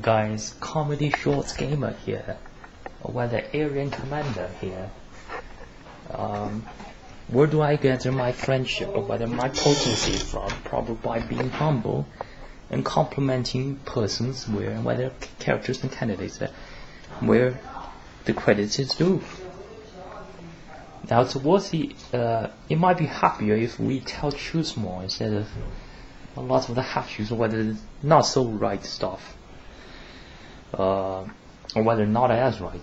guys, comedy shorts gamer here, or whether Aryan commander here. Where do I get my friendship or whether my potency from? Probably by being humble and complimenting persons where whether characters and candidates where the credit is due. Now towards the it might be happier if we choose more instead of a lot of the half-choose or whether not so right stuff, or whether not as right,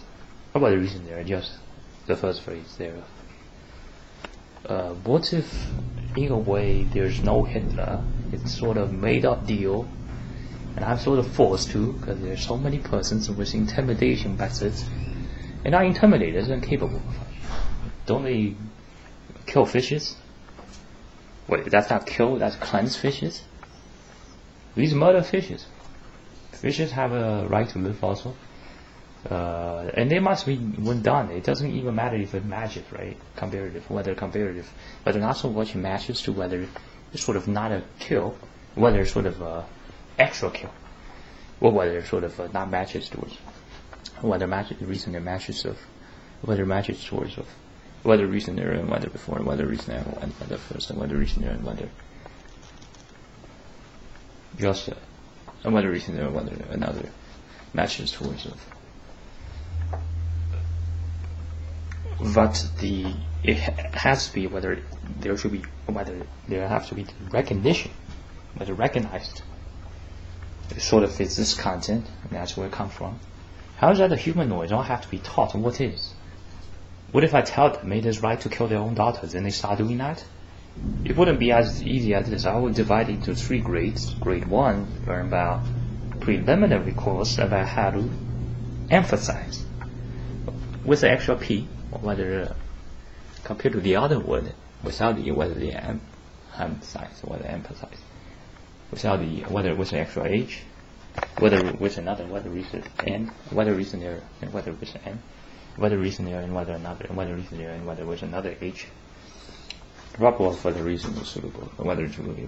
or whether reason there just the first phrase there. What if in a way there's no Hitler? It's sort of made up deal, and I'm sort of forced to because there's so many persons with intimidation methods, and are intimidated and capable. Don't they kill fishes? Wait, that's not kill, that's cleanse fishes? These murder fishes. Fishes have a right to live also. And they must be, when done, it doesn't even matter if it matches, right? Comparative, whether not so much it matches to whether it's sort of not a kill, whether it's sort of a extra kill, or whether it sort of not matches towards, whether matches the reason it matches of, whether matches towards of, whether reason there and whether before, whether reason there and whether first, and whether reason there and whether just, and whether reason there and whether another matches towards of. But it has to be whether there should be, whether there has to be recognition, whether recognized. It sort of fits this content, and that's where it comes from. How is that a humanoid? Don't have to be taught what is. What if I tell them it is right to kill their own daughters and they start doing that? It wouldn't be as easy as this. I would divide it into 3 grades. Grade 1, learn about preliminary course about how to emphasize with the extra P, or whether compared to the other word without the whether the emphasize or whether emphasize without the whether with the extra H, whether with another whether reason and whether reason there and whether with an N, whether reason there and whether another and whether reason there and whether with another H. Probable for the reason is suitable, whether it's really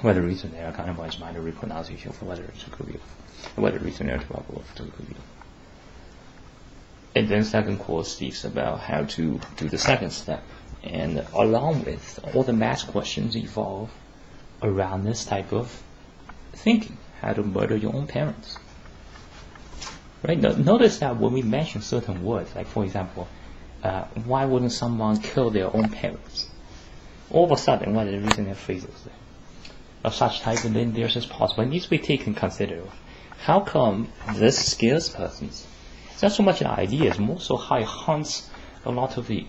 whether reason there kind of wise minor repronunciation for whether it's trivial, whether reason there is probable for trivial. And then second course speaks about how to do the second step, and along with all the math questions evolve around this type of thinking, how to murder your own parents. Right? Notice that when we mention certain words, like for example, why wouldn't someone kill their own parents? All of a sudden, what are the reason their phrases of such type, and then there's this possible. It needs to be taken considered. How come this scares persons? It's not so much an idea, it's more so how it haunts a lot of the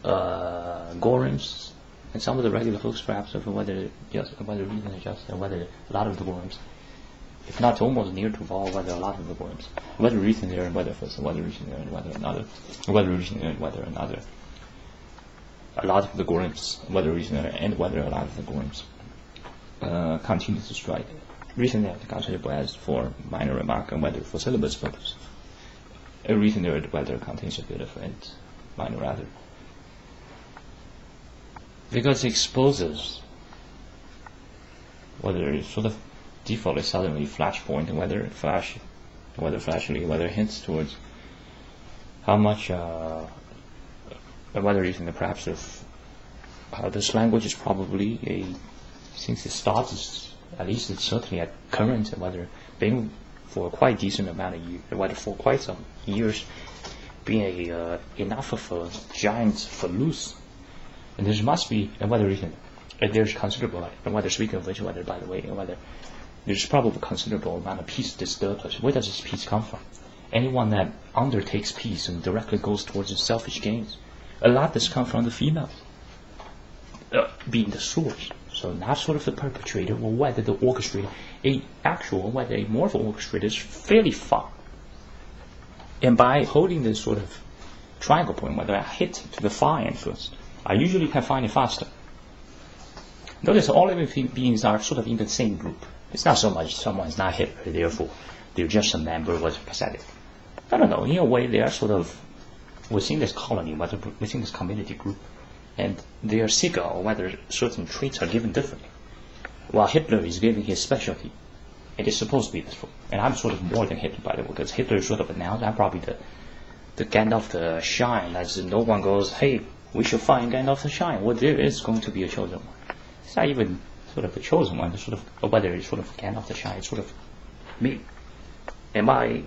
Gorams and some of the regular folks, perhaps, of whether reason is just, and whether a lot of the Gorams, if not almost near to all, whether a lot of the Gorams, whether reason there and whether first, and whether reason there and whether another, whether reason there and whether another, a lot of the Gorams, whether reason there and whether a lot of the Gorams continue to strike. Reason there to consider as for minor remark and whether for syllabus purpose. A reason there whether contains a bit of and minor rather. Because it exposes whether it sort of default is suddenly flashpoint and whether flashly, whether it hints towards how much whether reason perhaps of how this language is probably since it starts, at least it's certainly at current, whether being for a quite decent amount of years, whether for quite some years, being enough of a giant for loose, and there must be, and whether reason, there's considerable, and whether speaking of which, whether by the way, and whether there's probably a considerable amount of peace disturbed. Where does this peace come from? Anyone that undertakes peace and directly goes towards its selfish gains, a lot does come from the females, being the source. So not sort of the perpetrator, or whether the orchestrator, whether a more of an orchestrator is fairly far. And by holding this sort of triangle point, whether I hit to the far end first, I usually can find it faster. Notice all living beings are sort of in the same group. It's not so much someone's not Hitler, therefore they're just a member what's pathetic. I don't know, in a way they are sort of within this colony, within this community group, and they are sicker or whether certain traits are given differently. While Hitler is giving his specialty, it is supposed to be this. And I'm sort of more than Hitler, by the way, because Hitler sort of announced I'm probably the Gandalf the Shine, as no one goes, hey, we should find Gandalf the Shine. Well, there is going to be a chosen one. It's not even sort of the chosen one. It's sort of whether it's sort of Gandalf the Shine. It's sort of me. And my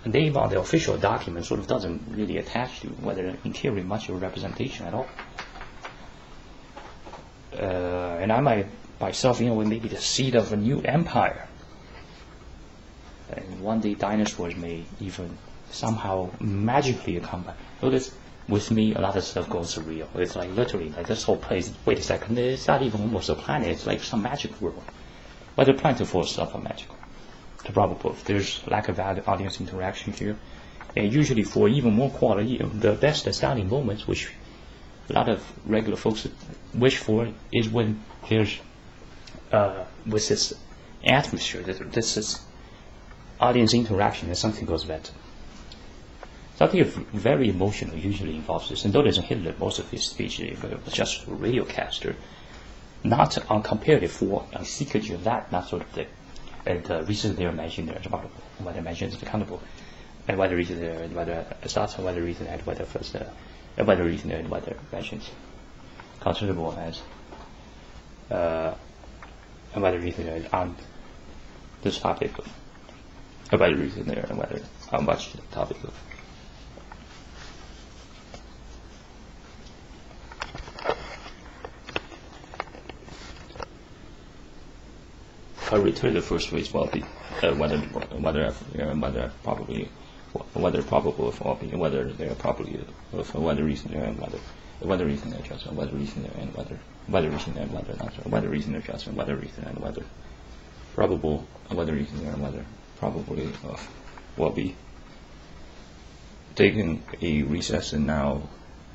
name on the official document sort of doesn't really attach to whether in theory much of a representation at all. And I might myself, maybe the seed of a new empire. And one day dinosaurs may even somehow magically come back. Notice with me a lot of stuff goes surreal. It's like literally like this whole place, wait a second, it's not even almost a planet, it's like some magic world. But the planet full stuff are magical. The probable, there's lack of audience interaction here. And usually for even more quality, the best astounding moments, which a lot of regular folks wish for, is when there's with this atmosphere, this is audience interaction, and something goes better. Something very emotional usually involves this. And notice in Hitler, most of his speech, if it was just a radiocaster, not on comparative for a secret of that, not sort of the reason they are mentioned there, about whether mentioned is accountable, and whether reason there, and whether starts, and whether reason and whether first, and whether reason there, and whether mentions considerable as, and whether reason there on this topic of, and whether reason there, and whether how much the topic of. I return the first phrase will be whether probable of all being whether they are probably of whether reason there and whether reason there just whether reason there and whether reason there and whether not whether reason there just whether reason and whether probable whether reason there and whether probably of will be taking a recess and now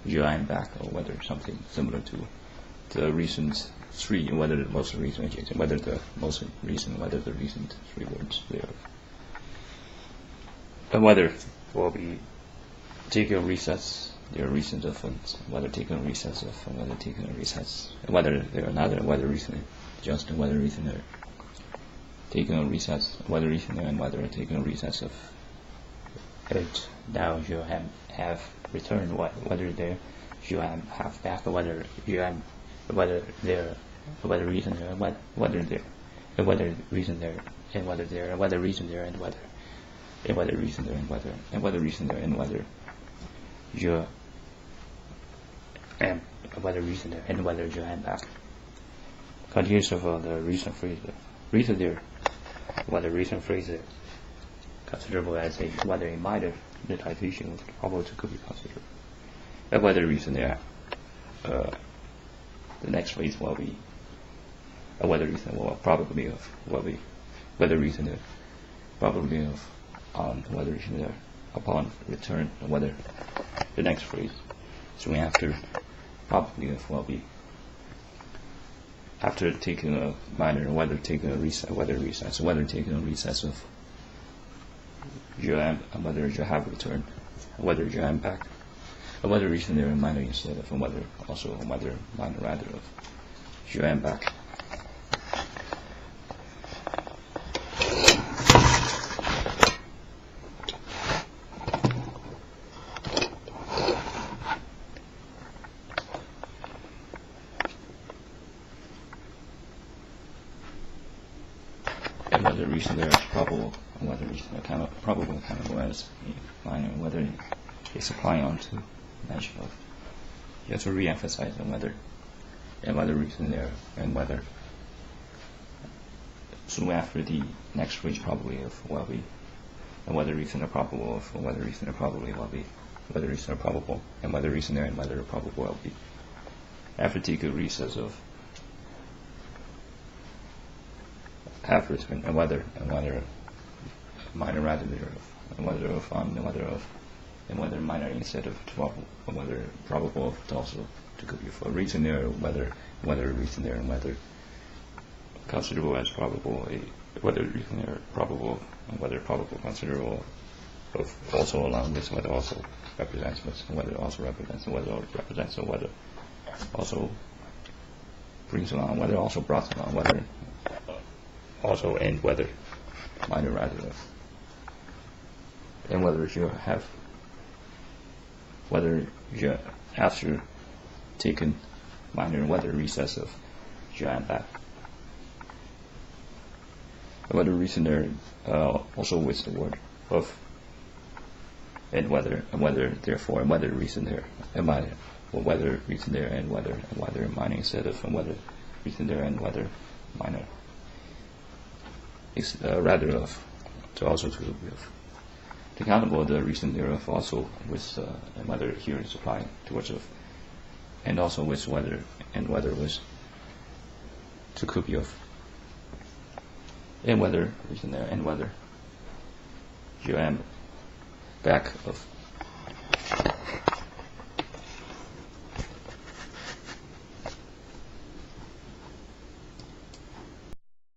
you are back, or whether something similar to the recent three, whether the most recent, whether the most recent, whether the recent three words there, and whether will be taking a recess, their recent offense, whether taking a recess of, and whether taking a recess, and whether they are not, and whether recent, just and whether recent they're taking a recess, whether recent there, and whether taking a recess of it. Now you have returned, whether there you have back, whether you have. Whether there, whether reason there, and whether there, and whether reason there, and whether there, and whether reason there, and whether reason there, and whether reason there, and whether you, and whether reason there, and whether you am back. Continues of the recent phrase, reason there, whether recent phrase is considerable as a whether a minor notation was probable to could be considered, and whether reason there. The next phrase will be whether reason will probably of will be whether reason there probably of whether reason there upon return, and whether the next phrase soon after probably of will be after taking a minor, whether taking a recess, whether taking a recess of you am, and whether you have returned, whether you am back. Whether reason there and minor instead of, and whether also whether minor rather of you am back. And whether reason there is probable, and whether reason probable accountable as minor, whether it's applying onto mention of. You have to re-emphasize on whether reason there, and whether soon after the next phrase probably of will be, and whether reason or probable of, and whether reason or probably will be, whether reason or probable, and whether reason there and whether probable will be. After taking a recess of have returned, and whether minor rather thereof, and whether of on, and whether of. And whether minor instead of probable, or whether probable also to go for reason there, whether reason there, and whether considerable as probable, whether reason there probable, and whether probable considerable of also along this, whether also represents, and whether also represents, and whether represents, and whether also brings along, whether also brought along, whether also and whether minor rather of. And whether you after taken minor whether recess of and back. Whether recent there also with the word of and whether therefore and whether recent there and minor, or whether recent there and whether minor instead of and whether recent there and whether minor. It's rather of to also to of. To countable the recent thereof also with and whether here is applying towards of, and also with whether and whether was to could be of, and whether recent there and whether you am back of